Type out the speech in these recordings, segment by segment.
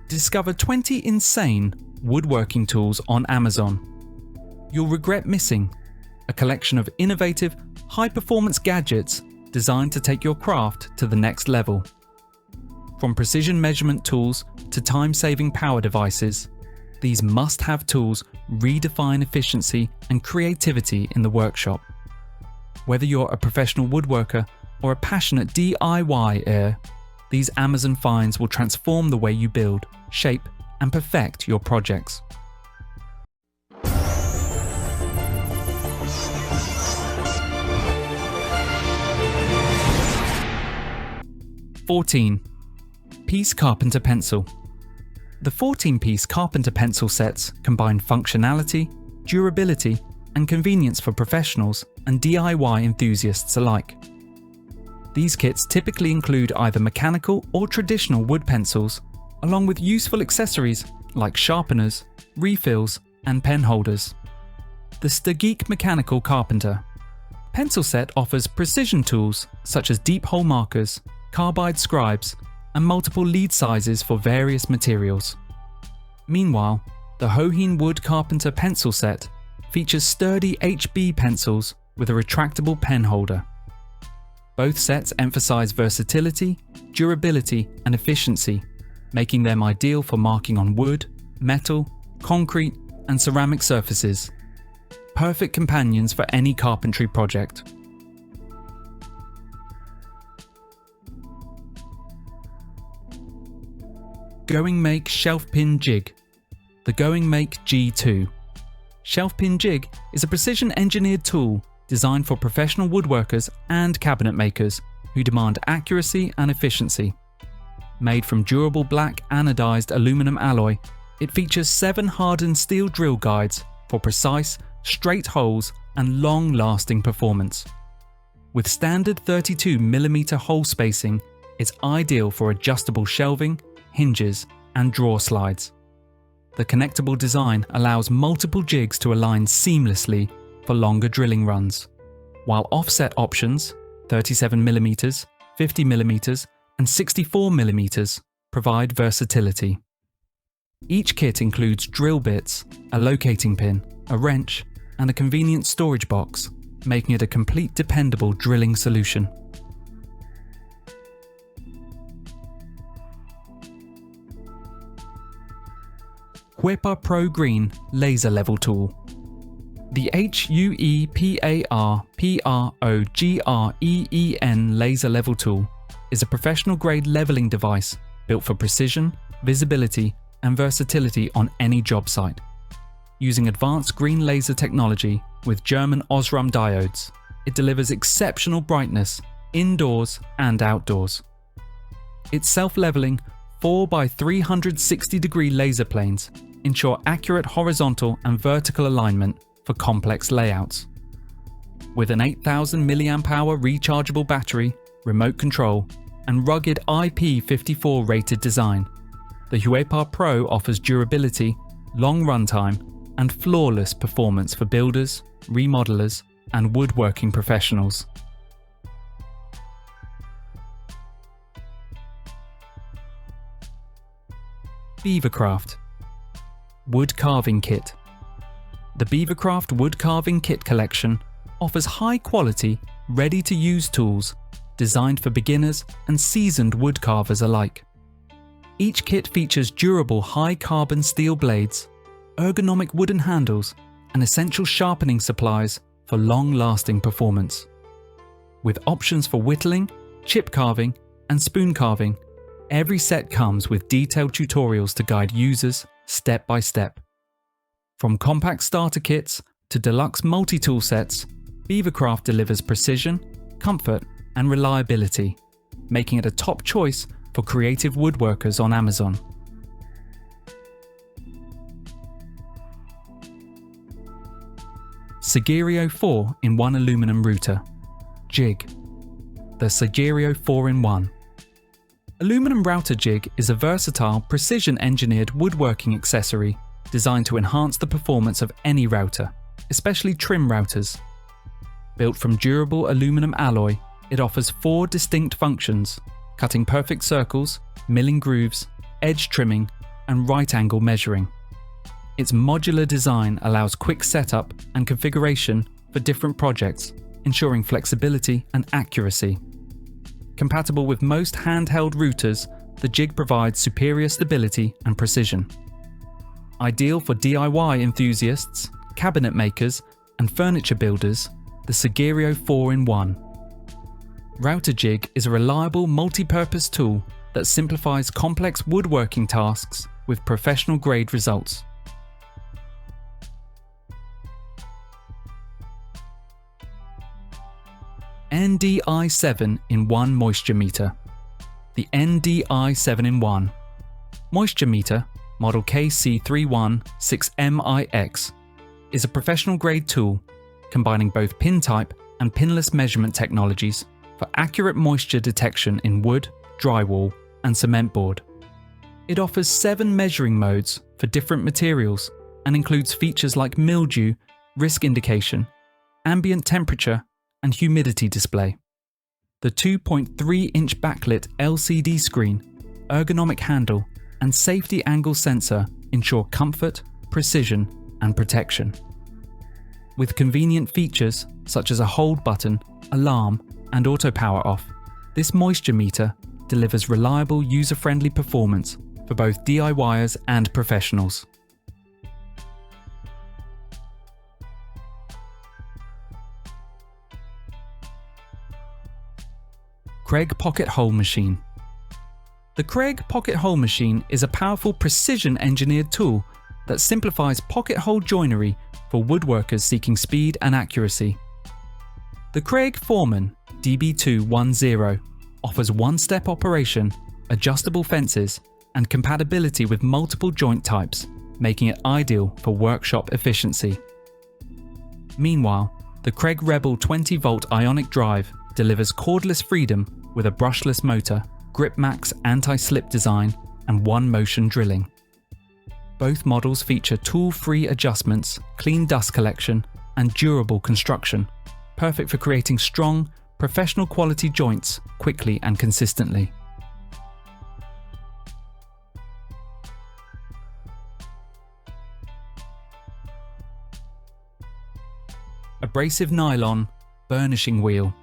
Discover 20 insane woodworking tools on Amazon. You'll regret missing a collection of innovative, high-performance gadgets designed to take your craft to the next level. From precision measurement tools to time-saving power devices, these must-have tools redefine efficiency and creativity in the workshop. Whether you're a professional woodworker or a passionate DIY-er, these Amazon finds will transform the way you build, shape, and perfect your projects. Piece Carpenter Pencil. The 14-piece Carpenter Pencil sets combine functionality, durability, and convenience for professionals and DIY enthusiasts alike. These kits typically include either mechanical or traditional wood pencils, along with useful accessories like sharpeners, refills, and pen holders. The SIGERIO Mechanical Carpenter Pencil set offers precision tools such as deep hole markers, carbide scribes, and multiple lead sizes for various materials. Meanwhile, the Hohen Wood Carpenter Pencil set features sturdy HB pencils with a retractable pen holder. Both sets emphasize versatility, durability, and efficiency, making them ideal for marking on wood, metal, concrete, and ceramic surfaces. Perfect companions for any carpentry project. GOINGMAKE Shelf Pin Jig. The GOINGMAKE G2 Shelf Pin Jig is a precision-engineered tool designed for professional woodworkers and cabinet makers who demand accuracy and efficiency. Made from durable black anodized aluminum alloy, it features 7 hardened steel drill guides for precise, straight holes and long-lasting performance. With standard 32mm hole spacing, it's ideal for adjustable shelving, hinges, and drawer slides. The connectable design allows multiple jigs to align seamlessly for longer drilling runs, while offset options 37mm, 50mm, and 64mm provide versatility. Each kit includes drill bits, a locating pin, a wrench, and a convenient storage box, making it a complete dependable drilling solution. HUEPAR Pro Green Laser Level Tool. The HUEPAR PROGREEN Laser Level Tool is a professional-grade leveling device built for precision, visibility, and versatility on any job site. Using advanced green laser technology with German Osram diodes, it delivers exceptional brightness indoors and outdoors. Its self-leveling 4x360-degree laser planes ensure accurate horizontal and vertical alignment for complex layouts. With an 8,000 mAh rechargeable battery, remote control, and rugged IP54 rated design, the HUEPAR Pro offers durability, long runtime, and flawless performance for builders, remodelers, and woodworking professionals. BEAVERCRAFT Wood Carving Kit. The BEAVERCRAFT Wood Carving Kit collection offers high-quality, ready-to-use tools designed for beginners and seasoned wood carvers alike. Each kit features durable high-carbon steel blades, ergonomic wooden handles, and essential sharpening supplies for long-lasting performance. With options for whittling, chip carving, and spoon carving, every set comes with detailed tutorials to guide users step by step. From compact starter kits to deluxe multi-tool sets, BEAVERCRAFT delivers precision, comfort, and reliability, making it a top choice for creative woodworkers on Amazon. SIGERIO 4-in-1 Aluminum Router Jig. The SIGERIO 4-in-1 Aluminum Router Jig is a versatile, precision-engineered woodworking accessory designed to enhance the performance of any router, especially trim routers. Built from durable aluminum alloy, it offers 4 distinct functions: cutting perfect circles, milling grooves, edge trimming, and right angle measuring. Its modular design allows quick setup and configuration for different projects, ensuring flexibility and accuracy. Compatible with most handheld routers, the jig provides superior stability and precision. Ideal for DIY enthusiasts, cabinet makers, and furniture builders, the SIGERIO 4-in-1. Router Jig is a reliable multi-purpose tool that simplifies complex woodworking tasks with professional-grade results. NDI 7-in-1 Moisture Meter. The NDI 7-in-1 Moisture Meter, model KC316MIX, is a professional-grade tool combining both pin type and pinless measurement technologies for accurate moisture detection in wood, drywall, and cement board. It offers 7 measuring modes for different materials and includes features like mildew, risk indication, ambient temperature, and humidity display. The 2.3-inch backlit LCD screen, ergonomic handle, and safety angle sensor ensure comfort, precision, and protection. With convenient features such as a hold button, alarm, and auto power off, this moisture meter delivers reliable, user-friendly performance for both DIYers and professionals. Kreg Pocket Hole Machine. The Kreg Pocket Hole Machine is a powerful precision-engineered tool that simplifies pocket hole joinery for woodworkers seeking speed and accuracy. The Kreg Foreman DB210 offers one-step operation, adjustable fences, and compatibility with multiple joint types, making it ideal for workshop efficiency. Meanwhile, the Kreg Rebel 20-volt ionic drive delivers cordless freedom with a brushless motor, GripMax anti-slip design, and one-motion drilling. Both models feature tool-free adjustments, clean dust collection, and durable construction, perfect for creating strong, professional-quality joints quickly and consistently. Abrasive Nylon Burnishing Wheel.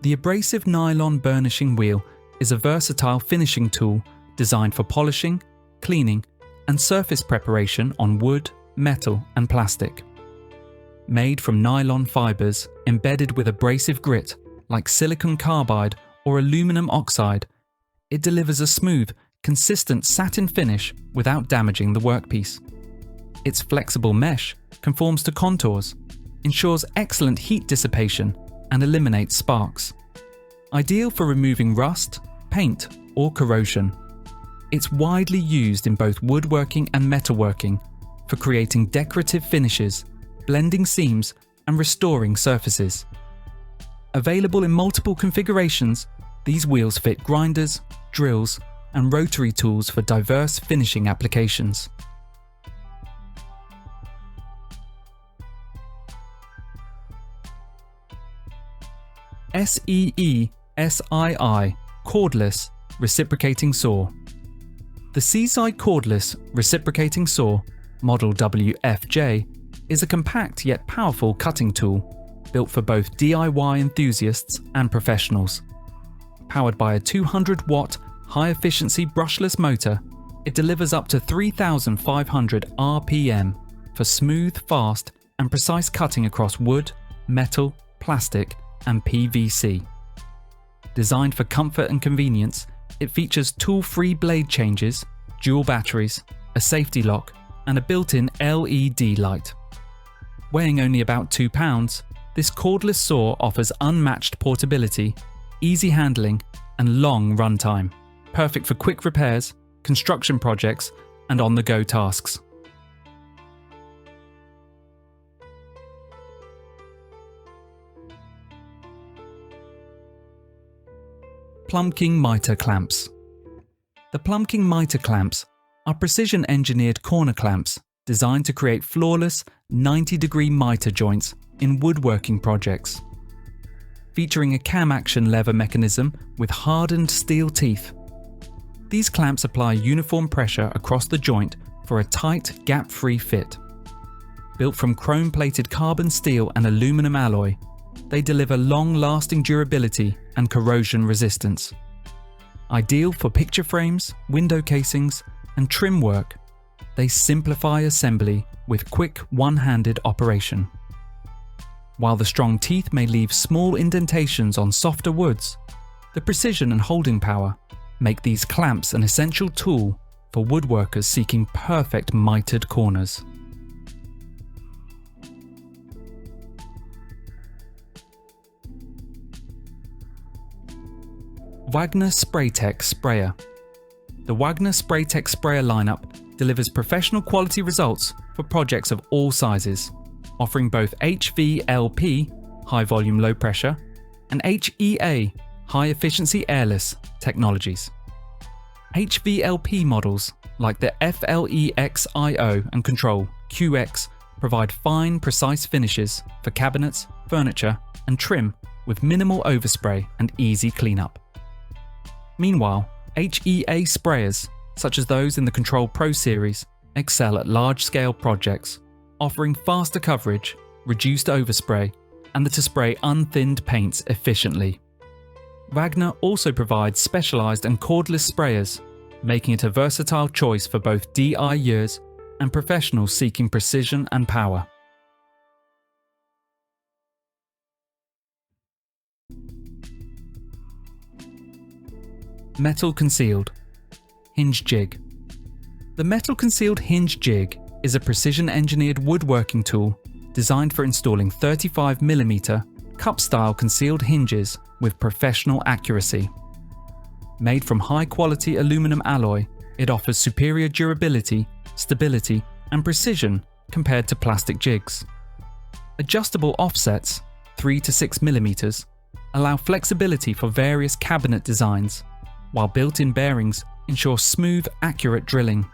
The Abrasive Nylon Burnishing Wheel is a versatile finishing tool designed for polishing, cleaning, and surface preparation on wood, metal, and plastic. Made from nylon fibers embedded with abrasive grit like silicon carbide or aluminum oxide, it delivers a smooth, consistent satin finish without damaging the workpiece. Its flexible mesh conforms to contours, ensures excellent heat dissipation, and eliminates sparks. Ideal for removing rust, paint, or corrosion. It's widely used in both woodworking and metalworking for creating decorative finishes, blending seams, and restoring surfaces. Available in multiple configurations, these wheels fit grinders, drills, and rotary tools for diverse finishing applications. SEESII Cordless Reciprocating Saw. The SEESII Cordless Reciprocating Saw, model WFJ, is a compact yet powerful cutting tool built for both DIY enthusiasts and professionals. Powered by a 200-watt, high-efficiency brushless motor, it delivers up to 3,500 RPM for smooth, fast, and precise cutting across wood, metal, plastic, and PVC. Designed for comfort and convenience, it features tool-free blade changes, dual batteries, a safety lock, and a built-in LED light. Weighing only about 2 pounds, this cordless saw offers unmatched portability, easy handling, and long runtime, perfect for quick repairs, construction projects, and on-the-go tasks. PLUMKING Miter Clamps. The PLUMKING Miter Clamps are precision-engineered corner clamps designed to create flawless 90-degree miter joints in woodworking projects. Featuring a cam action lever mechanism with hardened steel teeth, These clamps apply uniform pressure across the joint for a tight, gap-free fit. Built from chrome-plated carbon steel and aluminum alloy, they deliver long-lasting durability and corrosion resistance. Ideal for picture frames, window casings, and trim work, they simplify assembly with quick one-handed operation. While the strong teeth may leave small indentations on softer woods, the precision and holding power make these clamps an essential tool for woodworkers seeking perfect mitered corners. Wagner SPRAYTECH Sprayer. The Wagner SPRAYTECH sprayer lineup delivers professional quality results for projects of all sizes, offering both HVLP, high volume low pressure, and HEA, high efficiency airless technologies. HVLP models like the FLEXIO and Control QX provide fine, precise finishes for cabinets, furniture, and trim with minimal overspray and easy cleanup. Meanwhile, HEA sprayers, such as those in the Control Pro series, excel at large-scale projects, offering faster coverage, reduced overspray, and to spray unthinned paints efficiently. Wagner also provides specialized and cordless sprayers, making it a versatile choice for both DIYers and professionals seeking precision and power. Metal concealed Hinge Jig. The metal concealed hinge jig is a precision-engineered woodworking tool designed for installing 35mm cup-style concealed hinges with professional accuracy. Made from high-quality aluminum alloy, it offers superior durability, stability, and precision compared to plastic jigs. Adjustable offsets, 3 to 6mm, allow flexibility for various cabinet designs, while built-in bearings ensure smooth, accurate drilling.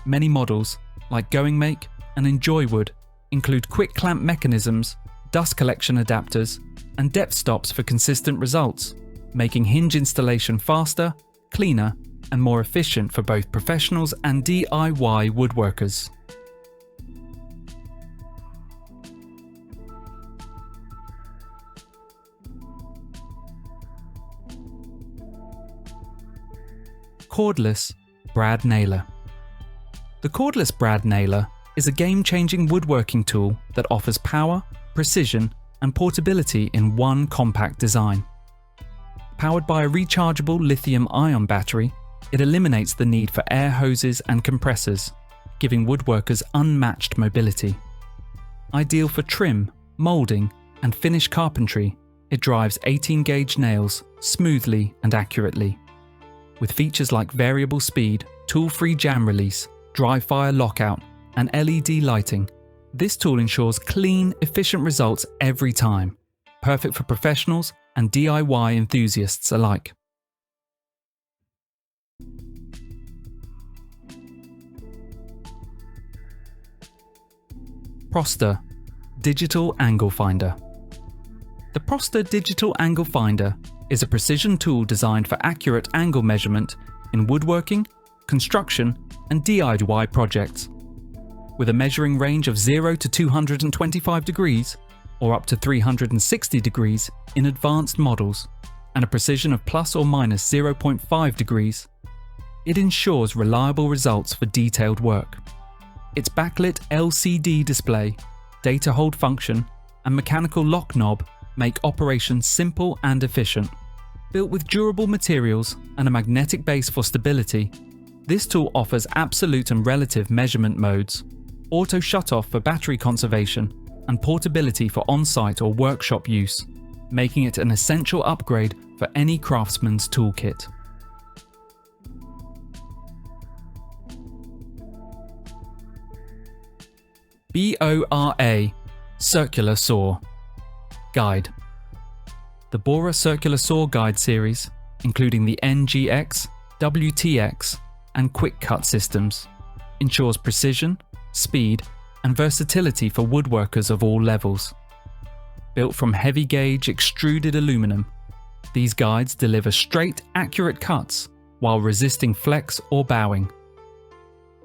Many models, like GOINGMAKE and ENJOYWOOD, include quick clamp mechanisms, dust collection adapters, and depth stops for consistent results, making hinge installation faster, cleaner, and more efficient for both professionals and DIY woodworkers. Cordless brad nailer. The cordless brad nailer is a game-changing woodworking tool that offers power, precision, and portability in one compact design. Powered by a rechargeable lithium-ion battery, it eliminates the need for air hoses and compressors, giving woodworkers unmatched mobility. Ideal for trim, moulding, and finish carpentry, it drives 18-gauge nails smoothly and accurately. With features like variable speed, tool-free jam release, dry fire lockout, and LED lighting, this tool ensures clean, efficient results every time, perfect for professionals and DIY enthusiasts alike. Proster Digital Angle Finder. The Proster Digital Angle Finder is a precision tool designed for accurate angle measurement in woodworking, construction, and DIY projects. With a measuring range of 0 to 225 degrees, or up to 360 degrees in advanced models, and a precision of plus or minus 0.5 degrees, it ensures reliable results for detailed work. Its backlit LCD display, data hold function, and mechanical lock knob make operation simple and efficient. Built with durable materials and a magnetic base for stability, this tool offers absolute and relative measurement modes, auto shutoff for battery conservation, and portability for on-site or workshop use, making it an essential upgrade for any craftsman's toolkit. BORA Circular Saw Guide. The BORA Circular Saw Guide series, including the NGX, WTX, and Quick Cut systems, ensures precision, speed, and versatility for woodworkers of all levels. Built from heavy-gauge extruded aluminum, these guides deliver straight, accurate cuts while resisting flex or bowing.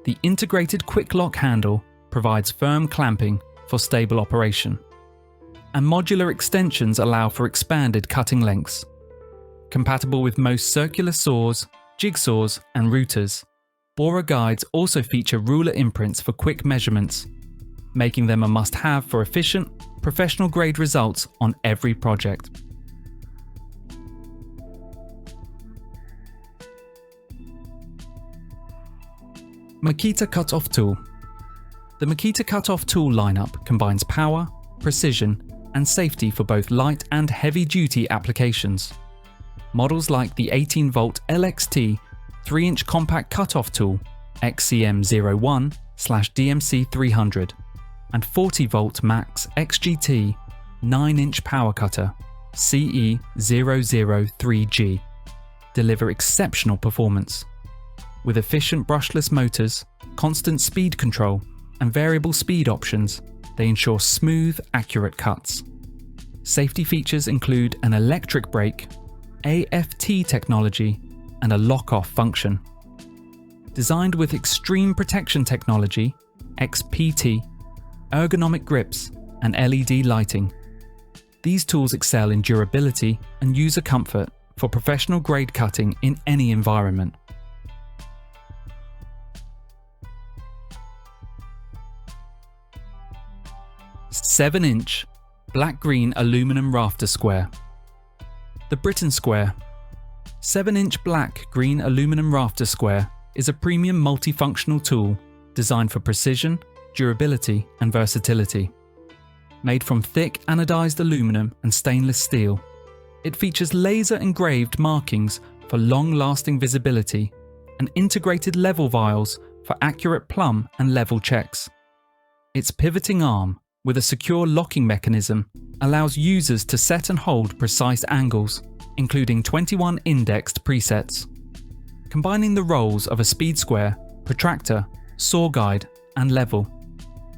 The integrated quick lock handle provides firm clamping for stable operation, and modular extensions allow for expanded cutting lengths. Compatible with most circular saws, jigsaws, and routers, BORA guides also feature ruler imprints for quick measurements, making them a must-have for efficient, professional-grade results on every project. Makita Cut-Off Tool. The Makita Cut-Off Tool lineup combines power, precision, and safety for both light and heavy-duty applications. Models like the 18-volt LXT 3-inch compact cut-off tool XCM01/DMC300 and 40-volt Max XGT 9-inch power cutter CE003G deliver exceptional performance. With efficient brushless motors, constant speed control, and variable speed options, they ensure smooth, accurate cuts. Safety features include an electric brake, AFT technology, and a lock-off function. Designed with extreme protection technology, XPT, ergonomic grips, and LED lighting, these tools excel in durability and user comfort for professional-grade cutting in any environment. "7-inch black-green aluminum rafter square." The Britain Square. 7-inch black-green aluminum rafter square is a premium multifunctional tool designed for precision, durability, and versatility. Made from thick anodized aluminum and stainless steel, it features laser-engraved markings for long-lasting visibility and integrated level vials for accurate plumb and level checks. Its pivoting arm, with a secure locking mechanism, allows users to set and hold precise angles, including 21 indexed presets. Combining the roles of a speed square, protractor, saw guide, and level,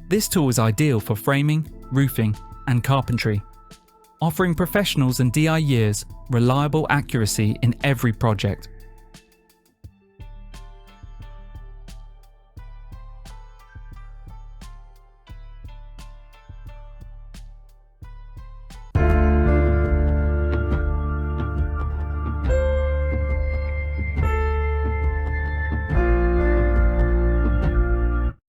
this tool is ideal for framing, roofing, and carpentry, offering professionals and DIYers reliable accuracy in every project.